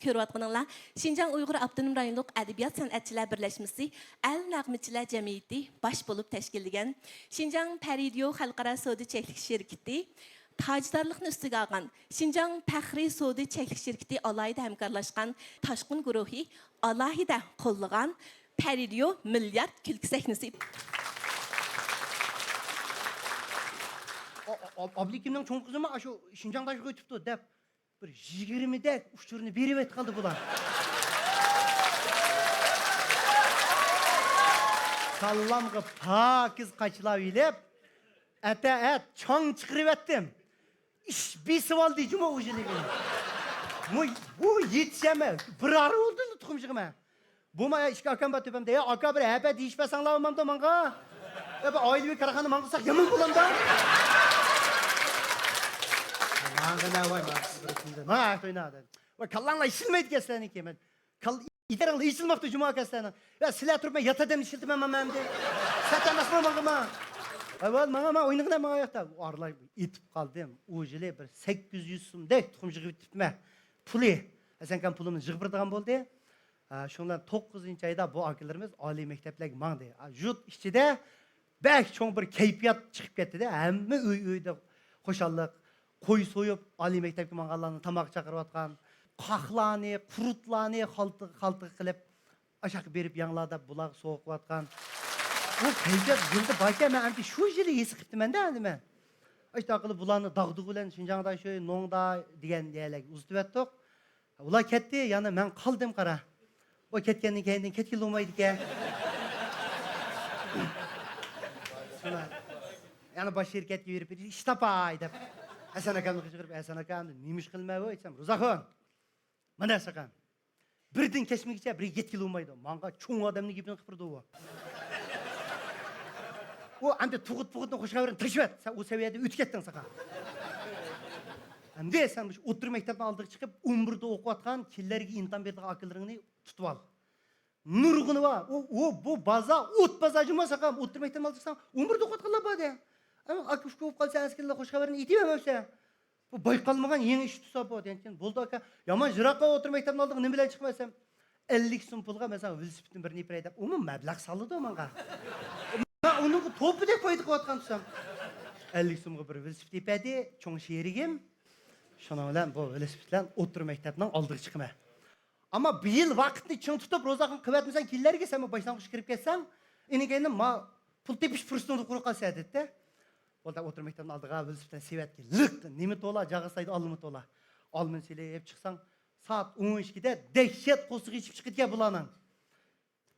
Көрüvatqanınla Şinjan Uyghur Abdunum Rayonluq Ədəbiyyat Sənətçilər Birləşməsi Əl Nəğməçilər Cəmiyyəti baş olub təşkilləgən Şinjan Pəridiyo Xalqara Sodi Çəklik Şirkəti tacdarlıqni üstüge alğan Şinjan Pəxri Sodi Çəklik Şirkəti alayda həmkarlaşqan Taşqın Guruhi alayda qollagan Pəridiyo Milyard Külkü Səhnəsi. Ablikimden çoğun kızıma aşı Şinjan'da götürdü dep. Bir 20'de uçturunu bir evet kaldı bular. Sallamgı pakiz kaçıla bilip ete çan çıkırıvettim. İş bir sıval diyeceğim o ucunu benim. Bu yetişeme. Bir ara oldu tutumcığıma. Bu maya işe akan bat tüpemde ya aka bir hep değişmesen lavamam da manga. Hep aile bir karakanı mangısak yaman bulam da. Mangana vay mangısı. Ma oynadı. Ve kallanla işilmeydi keslerini ki ben. İderanla işilmaktı cuma keslerini. Ya silah turma yatadım işildim ama memde. Satan asma mangama. Evet mangama oynagına ma ayakta. Arlay itip kaldım. Ujile bir 800 sumdek tukumcu gibi tipme. Puli. Sen kan pulumun jıgıpırdıgan boldu. Şundan 9. ayda bu akıllarımız Ali mekteplerge mangdı. Jut işçide belki çoğun bir keyfiyat çıkıp gitti de. Hem uyda hoşallık. Koy soyup Ali mektepki mangallarını tamak çakırıp atkan. Kahlani, kurutlani haltı kılıp aşağı berip yanlarda bulak soğuk atkan. Bu keyfiyat yıldı başka ben hem şu jili eskipti ben de ben. İşte akıllı bulanı dağdık ulan Şinjan'da şöyle nongda diyen diyerek uzutup ettik. Ula ketti yani ben kaldım kara. O ketkenin kendin ketkili olmaydı ki. Yani baş şirket gibi verip iştapaydı. Hasan akamı kışkırıp Hasan akamı neymiş kılmaya bu etsem. Ruzakon. Mana sakan. Birden kesmekçe bir yetkili olmaydı. Manga çoğun adamını gibi kıpırdı o. O ande tuğut hoşuna veren taşıp et. Sen o seviyede ütkettin sakan. Hem sen otur mektepten aldık çıkıp umurda okuyatkan killerge intan berdiği akıllarını tutup al. Nurgunu var. Bu baza ot bazacıma sakan. Otur mektepten aldıksan umurda okuyatkanlar bade. Ama akış kovup kalsa askerler hoşuna veren itimem öpse. Bu baykalmagan yeni iş tutsa bu diyen. Buldu aka. Yaman jıraqqa otur mektepten aldık ne bilen çıkmasam. 50 sum pulga mesela velosipedin birini ipireydi. Umum meblağ salıdı o manga. Onun topu da koyduk atkan tutsam. 50 sumga bir velosiped ipedi. Çoğun şehrigim. Şuna bilen bu velosipedden otur mektepten aldık çıkma. Ama bir yıl vakitini çın tutup rozakın kıvetmesen killerge sen başlangıç kirip geçsen. İni kendim ma pul tepiş fırsatını kuru kalsa edetti. Orada otur mektepten aldık ha velosipedden sevet ki. Lıktı. Nimit ola, jağısaydı alımıt ola. Almın seleye hep çıksan. Saat 12'de dehşet kosuğu içip çıkıt ya bulanan.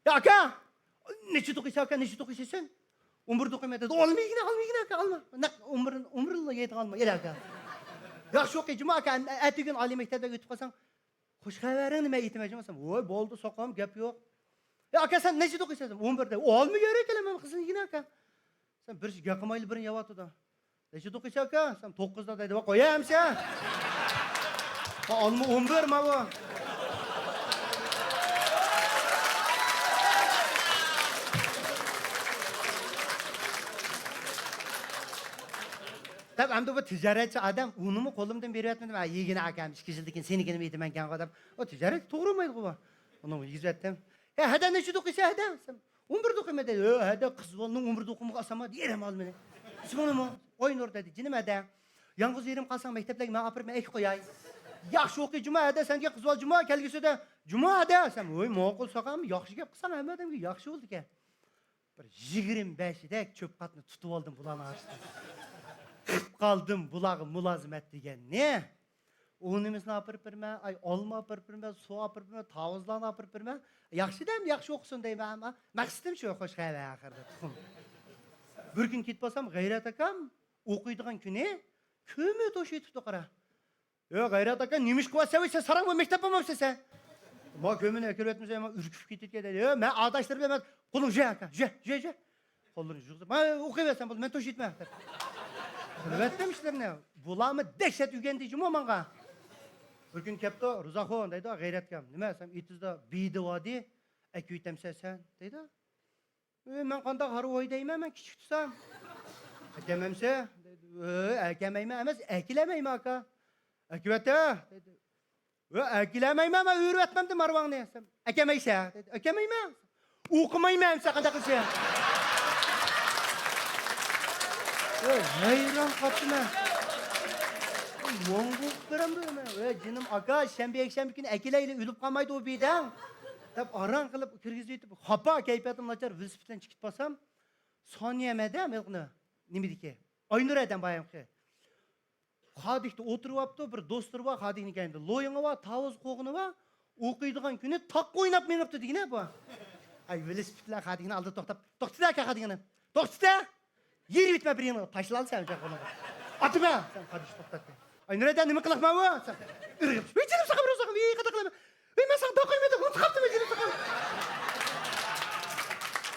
Ya aka! Neçe dokuysa aka, neçe dokuysa sen? Umur dokuyma dedi. Alma aka, alma. Umurla yedin alma, el aka. Ya şok ecim aka, ertesi gün Ali mektepte götüp kalsan. Hoş haberin nime eğitim ecim oy boldu sokağım, gap yok. Ya aka sen neçe dokuysa sen? 11'de. Alma gerek elemem kızın yine aka. Sen bir yakımaylı birini yavatı da. Neçe dokuysa aka, sen 9'da dedi. Bak koyayım sen. Alma 11 ma bu. Tabi hem de bu ticaretçi adam unumu kolumdan beri etmedim. Yegine akam, işkişildikin, senikini mi eğitimen kan adam. O ticaret doğru muydu bu? Onu yüz ettim. Hada neçe dokuysa hada? 11 dokuyma dedi. Hada kız onun 11 dokumu kasama diyelim al beni. İsmini mu? Oyun orada dedi. Cinim hada. Yalnız yerim kalsan mekteplerine apırıp ek koyay. Yaxşı oku cuma hada sen kız ol cuma kelgisi de cuma hada sen oy moğol sakam yaxşı gap kısan hem adam ki yaxşı oldu ki. Bir 25'de çöp katını tutup aldım bulanı açtım. Kaldım bulağı mulazım et degen ne? Unumuzunu apırıp birme, ay olma apırıp birme, su apırıp birme, tavuzlarını apırıp birme. Yaxşı dem, yaxşı okusun deyim ama. Maksıdım şu hoş hayve ahırda. Bir gün git basam gayret akam okuyduğun günü kömü toşu tuttu kara. Ya gayret akam neymiş kuva seviyse sarang mı mektep mi sen? Ma kömünü ekür etmiş ama ürküp gittik dedi. Ya ben adaşlarım hemen kolun je aka, je. Kolunu jüzdüm. Ma okuyversen bunu ben toşu etme. Evet demişler ne? Bulamı dehşet ügendiyeceğim o manga. Bir gün kepti Ruzakon deydi gayret kam. Nime sen itizde biydi vadi. Eki ütemse sen deydi. Ben kanda harı oydayım hemen küçük tutsam. Dememse. Ekemeyme emez ekilemeyim aka. Ekivete dedi. Әкелемейме, ama öğrü etmemdi marvan ne? Ekemeyse. Ekemeyme. Okumayma emse kadar kızı. Hayran kaçma. Mongol kıram böyle. Canım aga şembe gün ekileyle ülüp kalmaydı o birden. Tabi aran kılıp kırgızı yitip hapa keyfiyetim laçar velosipedden çıkıp basam. Saniyemede melkini. Nimidi ki? Aynur eden bayam ki. Hadikte oturup aptı bir dostları var hadikini kendi. Loyunu var, tavuz koğunu var. Okuyduğun günü tak oynap menipti diye ne bu? Ay velosipedler hadikini aldı toktı da ki hadikini. Toktı da. Yeri bitme bir yana taşlalı sevecek onu. Atıma. Sen hadiş toktattı. Ay nereden nimi kılakma bu? Sen. Irgıp. Vicdanım sakın bir sakın. İyi kadıklama. Ben sana dokunmadım. Onu kaptım vicdanım sakın.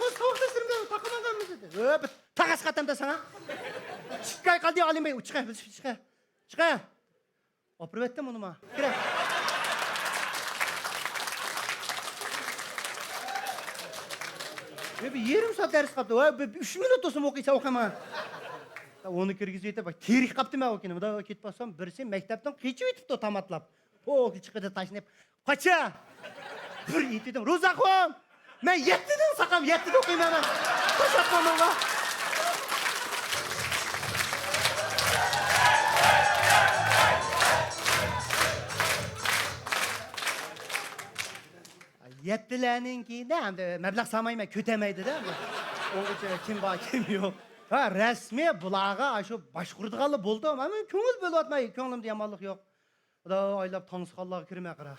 O soğukta sırımda takılmadan mı dedi? Takas kattım da sana. Çıkay kaldı alayım bey. Çıkay. Çıkay. Apırıp ettim onu ma. Gire. Bir yarım saat ders kaptı. 3 minut olsun okuysa okuma. Onu kirgizip yetip bak. Tarih kaptım ben okuyayım. Da git basam birisi mektepten keçip yetipti o tamatlap. O çıkıdı taşınıp. Kaça? Bir yetiydim. Ruzakom. Ben yettiden sakam. Yettiden okuyayım hemen. Kaç atmam ona. Yettilerninki ne hem de meblağ samayma kötemeydi değil mi? O kim var kim yok. Ha resmi bulağa şu başkurduğalı buldu ama köngül böyle atmayı köngülümde yamanlık yok. Da aylap tanışkallığa kirme kıra.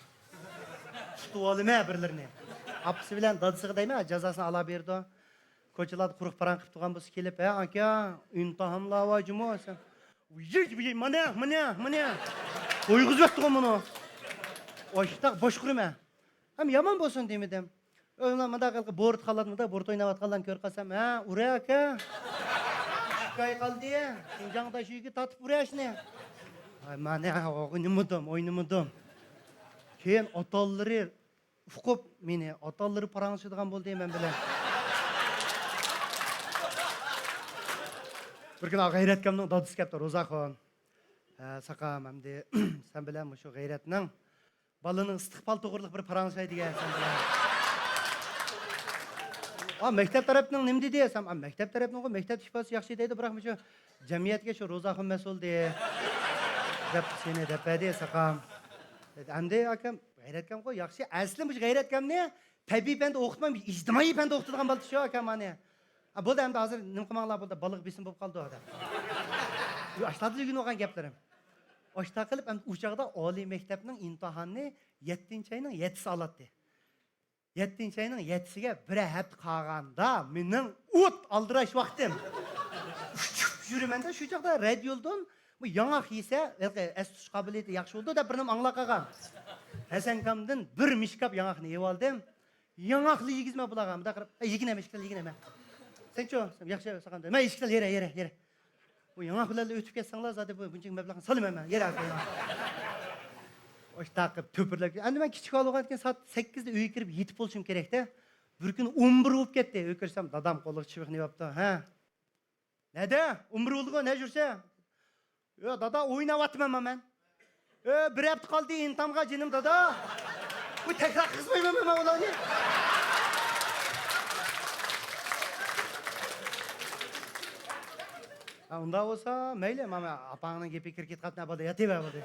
Tutup alıma birlerini. Apısı bilen dadısı değil cezasını ala berdi o. Koçalar kuruk paran kıp tuğan bası kelip anka intihamla avacım o sen. Mana. Uyguz bektiğim bunu. Oştak boş kurma. Hem yaman bolsun demedim. Öğlenmada kalkıp board kaladım da board oynavat kalan kör kasam. Ha, uraya ka. Şikay kaldı ya. Şinjan'da şu iki tatıp buraya şine. Ay mana oynamadım. Keyin atalları ufkup meni atalları paranışıdığan boldu hemen bile. Bir gün gayretkamның dadısı kepti Rozaxon. Sakam hem de sen bilen şu gayretning balının istiqbal to'g'riliq bir paranışay degan sen bilen. Mektep tarafının nima dedi desam, mektep tarafının mektep ishbasi yaxshi deydi, biroq shu jamiyatga shu Ro'zaxon mas'ul de. Deb seni deb dedi sakam. Endi akam g'ayratkam qo'y, yaxshi. Asli bu g'ayratkamni tabiiy fanda o'qitmam, ijtimoiy fanda o'qitadigan bo'ldi shu akam mana. Bo'ldi endi hozir nima qilmoqlar bo'ldi, baliq besin bo'lib qoldi odam. Ashtadligini o'qigan gaplarim. Oshta qilib ham o'chaqda oliy maktabning imtihonni 7-ayning 7si oladi. 7-ayning 7siga bir hafta qolganda mening o't aldirash vaqtim. Yurmanda shu chaqda radiodan bu yangoq yesa, es tush qobiliyati yaxshi bo'ldi deb bir nima anglab qolgan. Hasankamdan bir mishkab yangoqni yeb oldim. Yangoqli yigizma bulag'am da qirib, yigina. Sen-chu, yaxshi saqamda. Men eshikdan yere. Bu yangoqlarni o'tib ketsanglar, zaten bu buncha mablag'ni solmayman, yere qo'yaman. Oş taqib töpürlab. Endi men kichik olgan soat 8da uyga kirib yetib bo'lishim kerak-da. Bir kun 11 bo'lib ketdi. Uyga kirsam dadam qo'liga chiviqni yopdi. Ha. Nada? 11 bo'ldi-ku, ne yursa? Yo, dada o'ynayapman men. Bir hafta qoldi intamga jinim dada. Bu tekrar qizmayman men ularni. Unda olsa mayli, mana apangning gapi kirib ketqatna bo'ldi, yataver bo'ldi.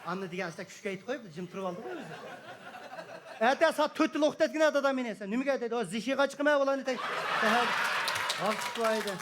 Anne degan asta kuchga aytib qo'yib, jim turib oldi o'zi. Erta soat 4da o'qitadigan dadam meni esa. Nimaga dedi? O zishiga chiqmay ularni. Chiqmaydi.